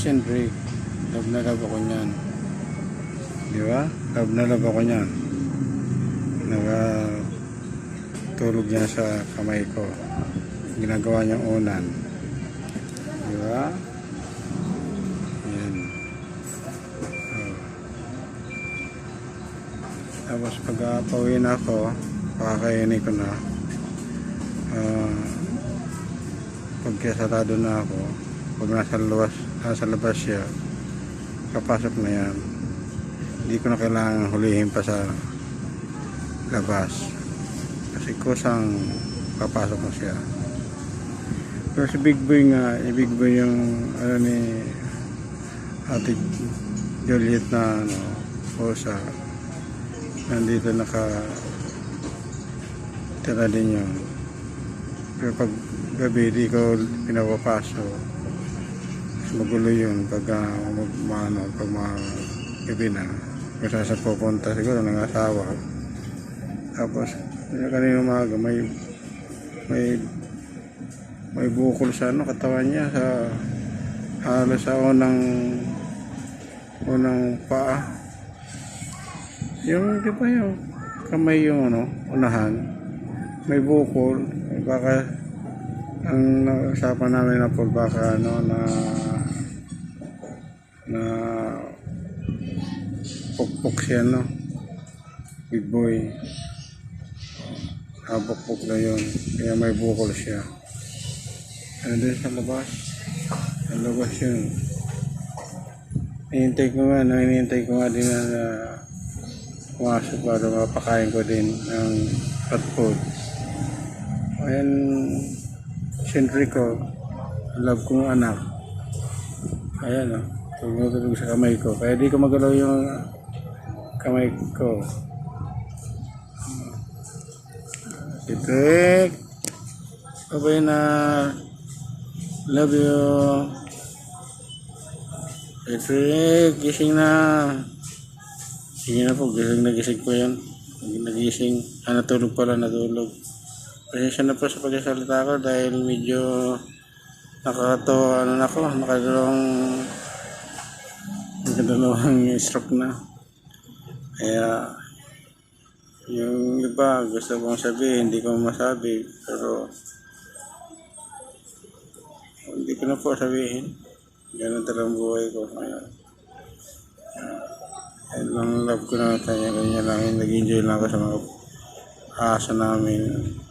Siyempre, love na love ako niyan. Di ba? Love na love ako niyan. Tulog niya sa kamay ko. Ginagawa niyang unan. Di ba? Yan. Oh. Tapos pag pauwi na ako, pakakainin ko na. Pagkasarado na ako, pag nasa labas siya, kapasok na yan. Hindi ko na kailangan hulihin pa sa labas kasi kusang papasok na siya. Pero si Big Boy nga, Big Boy yung ano ni Ate Juliet na pusa, nandito tira din yun. Pero pag gabi di ko pinapapasok, magulo yun pag gabi na kasi sa pupunta siguro ng asawa. Tapos kanina umaga may bukol sa katawan niya, sa halos sa unang paa, yung di ba yung kamay, yung unahan may bukol. Baka ang usapan namin na po, baka na pukpok siya, Big Boy. Pukpok na yun, kaya may bukol siya. Ano din sa labas yun. Hinihintay ko nga din na pumasok para mapakain ko din ng cat food. Ayan, siyempre ko, love kong anak. Ayan tulog sa kamay ko, kaya di ko magalaw yung kamay ko. Sitrek, babay na, love you. Sitrek, gising na. Sige na po, gising po yan. Nagising, natulog pala, natulog. Pasensya na po sa pagsasalita ko dahil medyo nakadalawang stroke na. Kaya yung iba gusto kong sabihin, hindi ko masabi, pero hindi ko na po sabihin. Ganun talagang buhay ko. Kaya lang love ko na kanya lang, nag-enjoy lang ako sa mga aso namin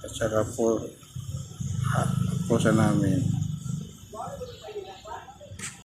at saka pusa namin.